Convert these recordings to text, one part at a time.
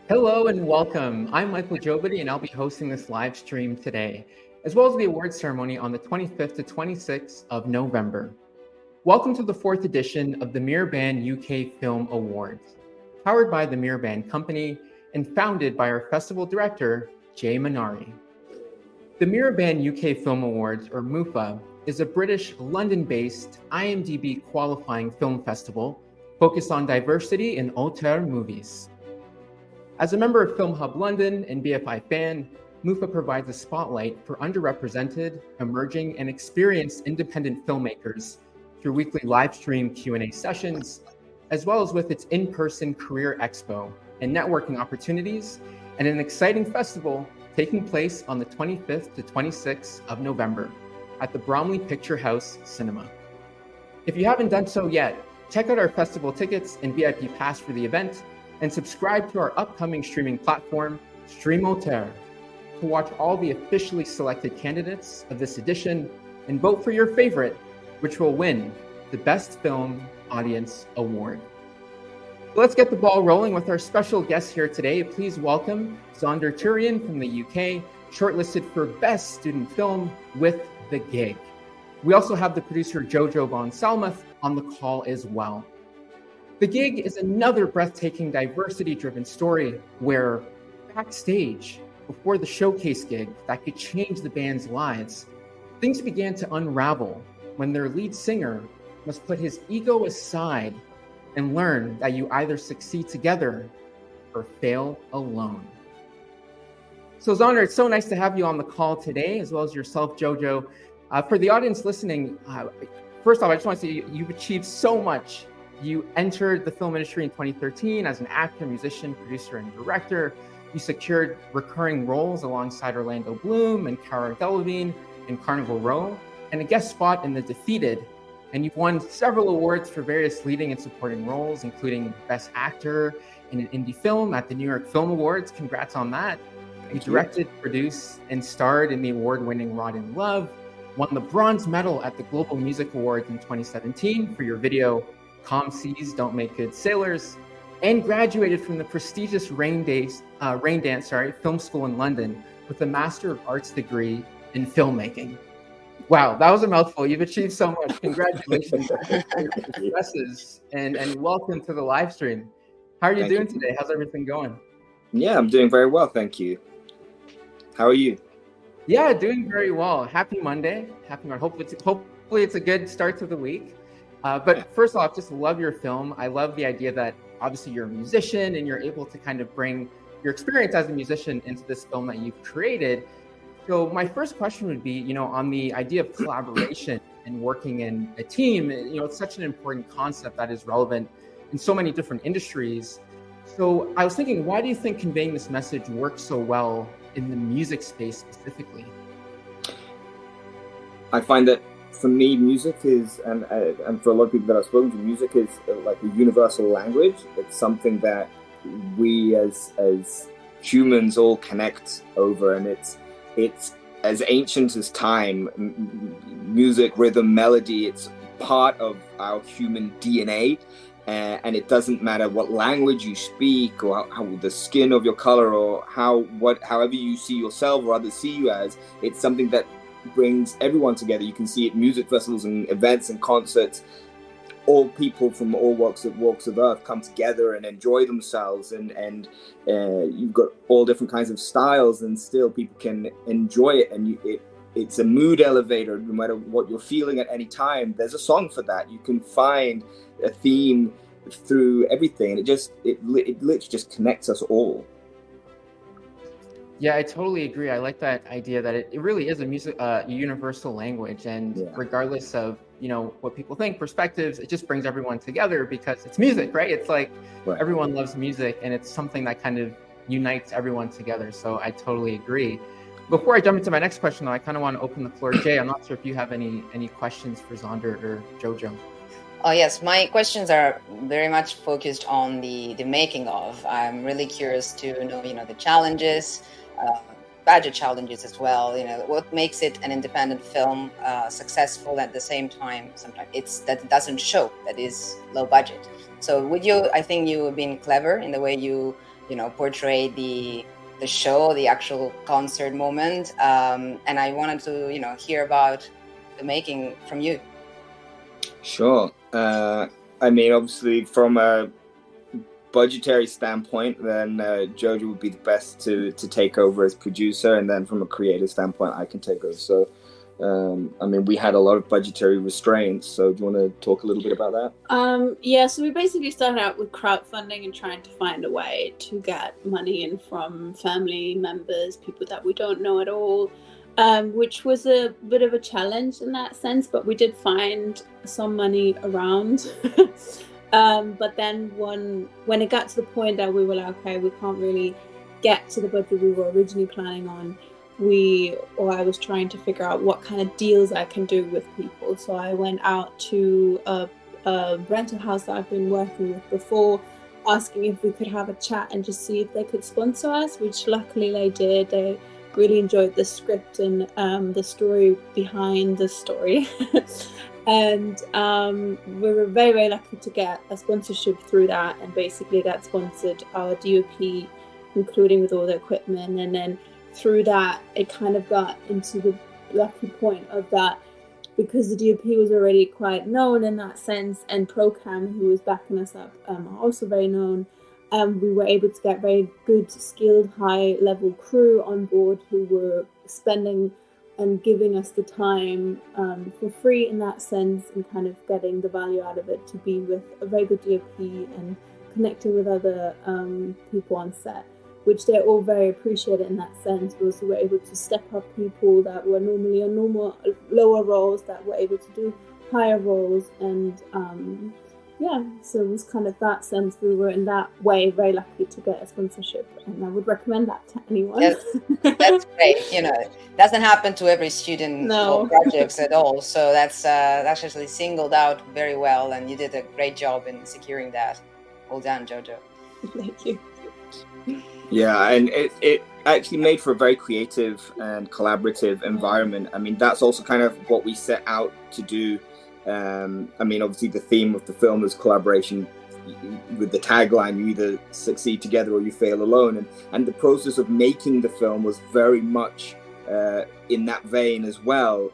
Hello and welcome. I'm Michael Jobity and I'll be hosting this live stream today, as well as the awards ceremony on the 25th to 26th of November. Welcome to the 4th edition of the Miraband UK Film Awards, powered by the Miraband Company and founded by our festival director, Jay Manari. The Miraband UK Film Awards, or MUFA, is a British London-based IMDb qualifying film festival focused on diversity in auteur movies. As a member of Film Hub London and BFI Fan, MUFA provides a spotlight for underrepresented, emerging, and experienced independent filmmakers through weekly live stream Q&A sessions, as well as with its in-person career expo and networking opportunities, and an exciting festival taking place on the 25th to 26th of November at the Bromley Picture House Cinema. If you haven't done so yet, check out our festival tickets and VIP pass for the event, and subscribe to our upcoming streaming platform, Stream Auteur, to watch all the officially selected candidates of this edition and vote for your favorite, which will win the Best Film Audience Award. Let's get the ball rolling with our special guest here today. Please welcome Xander Turian from the UK, shortlisted for Best Student Film with The Gig. We also have the producer Jojo von Salmuth on the call as well. The Gig is another breathtaking, diversity-driven story where backstage, before the showcase gig that could change the band's lives, things began to unravel when their lead singer must put his ego aside and learn that you either succeed together or fail alone. So Xander, it's so nice to have you on the call today, as well as yourself, Jojo. For the audience listening, first off, I just want to say you've achieved so much. You entered the film industry in 2013 as an actor, musician, producer, and director. You secured recurring roles alongside Orlando Bloom and Cara Delevingne in Carnival Row, and a guest spot in The Defeated. And you've won several awards for various leading and supporting roles, including Best Actor in an Indie Film at the New York Film Awards. Congrats on that. You directed, produced, and starred in the award-winning Rod in Love, won the bronze medal at the Global Music Awards in 2017 for your video Calm Seas Don't Make Good Sailors, and graduated from the prestigious Rain Dance Film School in London with a Master of Arts degree in filmmaking. Wow, that was a mouthful. You've achieved so much. Congratulations on your successes, and welcome to the live stream. How are you doing today? How's everything going? Yeah, I'm doing very well, thank you. How are you? Yeah, doing very well. Happy Monday. Hopefully it's a good start to the week. But first off, just love your film. I love the idea that obviously you're a musician and you're able to kind of bring your experience as a musician into this film that you've created. So my first question would be, on the idea of collaboration and working in a team, it's such an important concept that is relevant in so many different industries. So I was thinking, why do you think conveying this message works so well in the music space specifically? I find that for me, music is, and for a lot of people that I've spoken to, music is like a universal language. It's something that we as humans all connect over, and it's as ancient as time. Music, rhythm, melody, it's part of our human DNA, and it doesn't matter what language you speak or how the skin of your color or however you see yourself or others see you as. It's something that brings everyone together. You can see it music festivals and events and concerts. All people from all walks of earth come together and enjoy themselves, and you've got all different kinds of styles, and still people can enjoy it. And it's a mood elevator. No matter what you're feeling at any time, there's a song for that. You can find a theme through everything, and it literally just connects us all. Yeah, I totally agree. I like that idea that it really is a universal language, and regardless of what people think, perspectives, it just brings everyone together because it's music, right? It's like everyone loves music, and it's something that kind of unites everyone together. So I totally agree. Before I jump into my next question, though, I kind of want to open the floor. Jay, I'm not sure if you have any questions for Xander or Jojo. Oh yes, my questions are very much focused on the making of. I'm really curious to know, the challenges, budget challenges as well. What makes it an independent film successful at the same time. Sometimes it's that it doesn't show that is low budget. So I think you have been clever in the way you portray the show, the actual concert moment, and I wanted to hear about the making from you. Sure. I mean, obviously, from a budgetary standpoint, then Jojo would be the best to take over as producer, and then from a creative standpoint, I can take over. So, I mean, we had a lot of budgetary restraints. So, do you want to talk a little bit about that? Yeah. So we basically started out with crowdfunding and trying to find a way to get money in from family members, people that we don't know at all. Which was a bit of a challenge in that sense, but we did find some money around. But then when it got to the point that we were like, okay, we can't really get to the budget we were originally planning on, I was trying to figure out what kind of deals I can do with people. So I went out to a rental house that I've been working with before, asking if we could have a chat and just see if they could sponsor us, which luckily they did. They really enjoyed the script and the story behind the story. And we were very, very lucky to get a sponsorship through that, and basically that sponsored our DOP, including with all the equipment. And then through that, it kind of got into the lucky point of that, because the DOP was already quite known in that sense, and Procam, who was backing us up, are also very known. We were able to get very good, skilled, high-level crew on board who were spending and giving us the time for free in that sense, and kind of getting the value out of it to be with a very good DOP and connecting with other people on set, which they all very appreciated in that sense. We also were able to step up people that were normally on lower roles that were able to do higher roles, and so it was kind of that sense. We were in that way very lucky to get a sponsorship, and I would recommend that to anyone. Yes, that's great. It doesn't happen to every student projects at all. So that's actually singled out very well, and you did a great job in securing that. Well done, Jojo. Thank you. Yeah, and it actually made for a very creative and collaborative environment. I mean, that's also kind of what we set out to do. I mean, obviously the theme of the film is collaboration. With the tagline, you either succeed together or you fail alone. And the process of making the film was very much in that vein as well.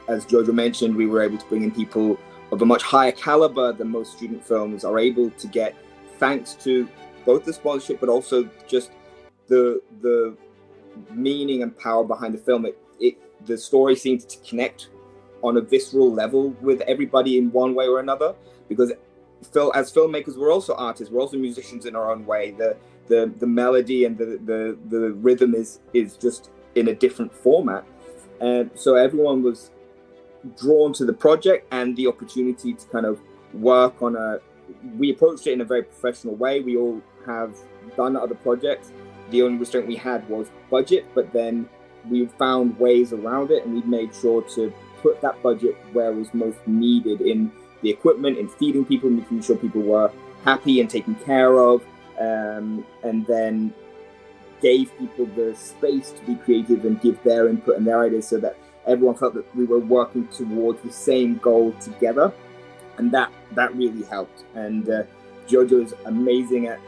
As Jojo mentioned, we were able to bring in people of a much higher caliber than most student films are able to get, thanks to both the sponsorship, but also just the meaning and power behind the film. The story seemed to connect on a visceral level with everybody in one way or another, because as filmmakers, we're also artists, we're also musicians in our own way. The melody and the rhythm is just in a different format, and so everyone was drawn to the project and the opportunity to kind of work on we approached it in a very professional way. We all have done other projects. The only restraint we had was budget, but then we found ways around it, and we made sure to put that budget where it was most needed, in the equipment, in feeding people, making sure people were happy and taken care of, and then gave people the space to be creative and give their input and their ideas, so that everyone felt that we were working towards the same goal together. And that really helped. And Jojo is amazing at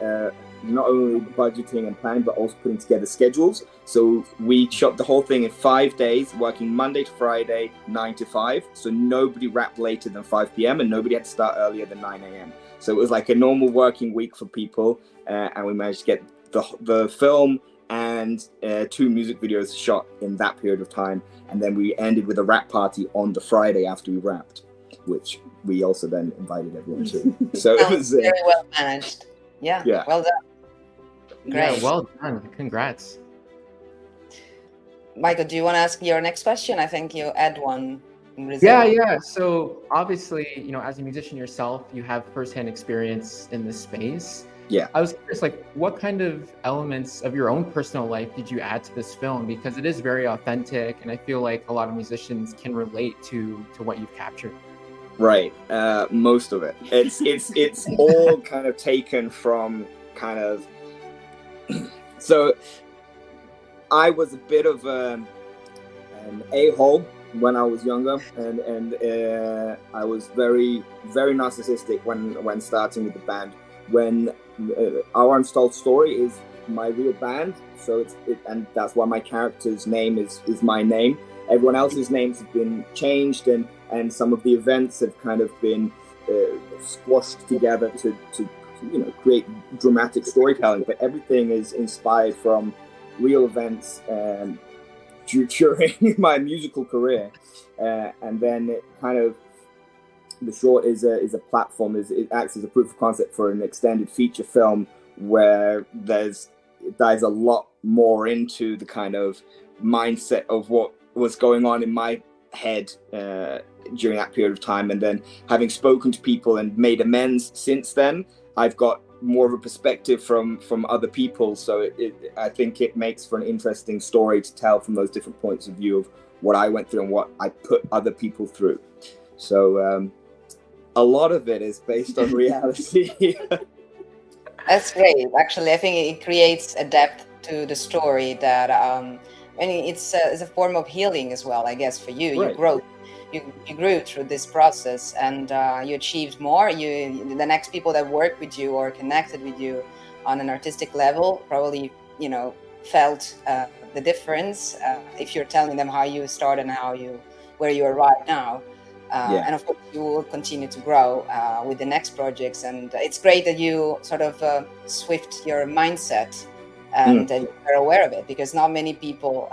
not only budgeting and planning, but also putting together schedules. So we shot the whole thing in 5 days, working Monday to Friday, 9 to 5. So nobody wrapped later than 5 p.m. and nobody had to start earlier than 9 a.m. So it was like a normal working week for people. And we managed to get the film and 2 music videos shot in that period of time. And then we ended with a wrap party on the Friday after we wrapped, which we also then invited everyone too. So it was very well managed. Yeah. Well done. Great. Yeah, well done. Congrats. Michael, do you want to ask your next question? I think you had one in Brazil. Yeah. So obviously, as a musician yourself, you have firsthand experience in this space. Yeah. I was curious, what kind of elements of your own personal life did you add to this film? Because it is very authentic, and I feel like a lot of musicians can relate to what you've captured. Right. Most of it. It's all kind of taken from kind of. So I was a bit of an a-hole when I was younger, and I was very, very narcissistic when starting with the band. When Our Untold Story is my real band, so and that's why my character's name is my name. Everyone else's names have been changed, and some of the events have kind of been squashed together to create dramatic storytelling. But everything is inspired from real events during my musical career, and then it kind of. The short is a platform. It acts as a proof of concept for an extended feature film where there's a lot more into the kind of mindset of what was going on in my head during that period of time. And then having spoken to people and made amends since then, I've got more of a perspective from other people. So I think it makes for an interesting story to tell from those different points of view of what I went through and what I put other people through. So a lot of it is based on reality. That's great. Actually, I think it creates a depth to the story that it's a form of healing as well, I guess, for you. Right. You grew through this process, and you achieved more. The next people that work with you or connected with you on an artistic level probably felt the difference if you're telling them how you started and where you are right now. And of course, you will continue to grow with the next projects. And it's great that you sort of swift your mindset and that you're aware of it, because not many people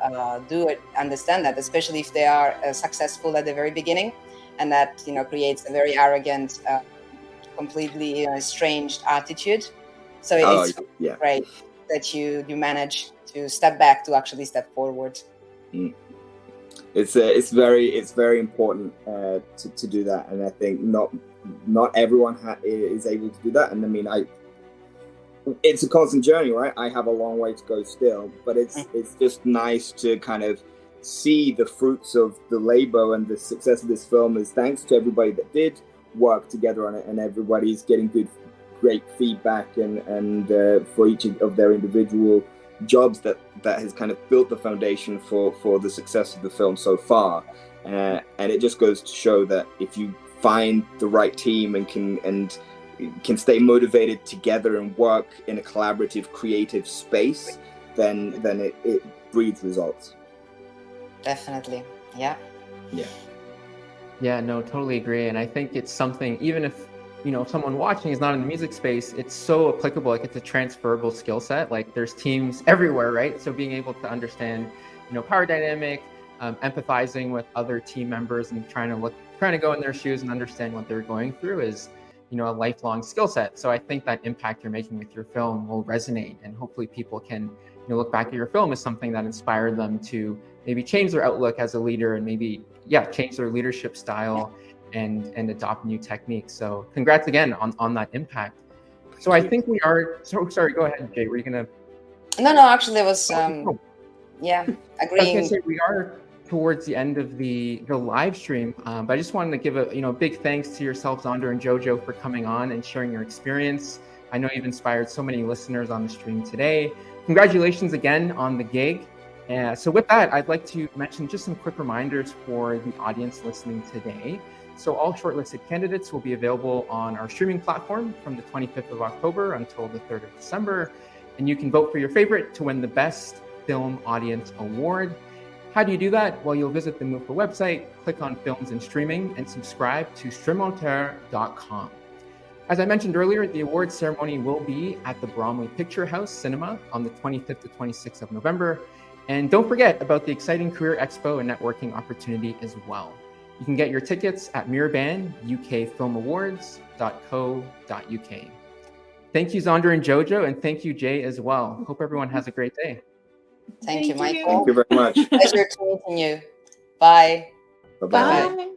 understand that, especially if they are successful at the very beginning. And that, creates a very arrogant, completely estranged attitude. So it's great that you manage to step back to actually step forward. It's very important to do that, and I think not everyone is able to do that. And I mean, it's a constant journey, right? I have a long way to go still, but it's just nice to kind of see the fruits of the labor and the success of this film is thanks to everybody that did work together on it, and everybody's getting great feedback and for each of their individual jobs that has kind of built the foundation for the success of the film so far, and it just goes to show that if you find the right team and can stay motivated together and work in a collaborative, creative space, then it breeds results. Definitely. Yeah, no, totally agree. And I think it's something, even if someone watching is not in the music space, it's so applicable. Like, it's a transferable skill set. Like, there's teams everywhere, right? So being able to understand, power dynamic, empathizing with other team members and trying to go in their shoes and understand what they're going through is, a lifelong skill set. So I think that impact you're making with your film will resonate, and hopefully people can, look back at your film as something that inspired them to maybe change their outlook as a leader and maybe, change their leadership style and adopt new techniques. So congrats again on that impact. So I think we are, sorry, go ahead, Jay. Were you going to? No, actually it was, agreeing. We are towards the end of the live stream, but I just wanted to give a big thanks to yourself, Xander and Jojo, for coming on and sharing your experience. I know you've inspired so many listeners on the stream today. Congratulations again on the gig. So with that, I'd like to mention just some quick reminders for the audience listening today. So all shortlisted candidates will be available on our streaming platform from the 25th of October until the 3rd of December. And you can vote for your favorite to win the Best Film Audience Award. How do you do that? Well, you'll visit the MUFA website, click on Films and Streaming, and subscribe to streamauteur.com. As I mentioned earlier, the awards ceremony will be at the Bromley Picture House Cinema on the 25th to 26th of November. And don't forget about the exciting Career Expo and networking opportunity as well. You can get your tickets at mirabandukfilmawards.co.uk. Thank you, Xander and Jojo, and thank you, Jay, as well. Hope everyone has a great day. Thank you, Michael. Thank you very much. Pleasure to meeting you. Bye. Bye-bye. Bye.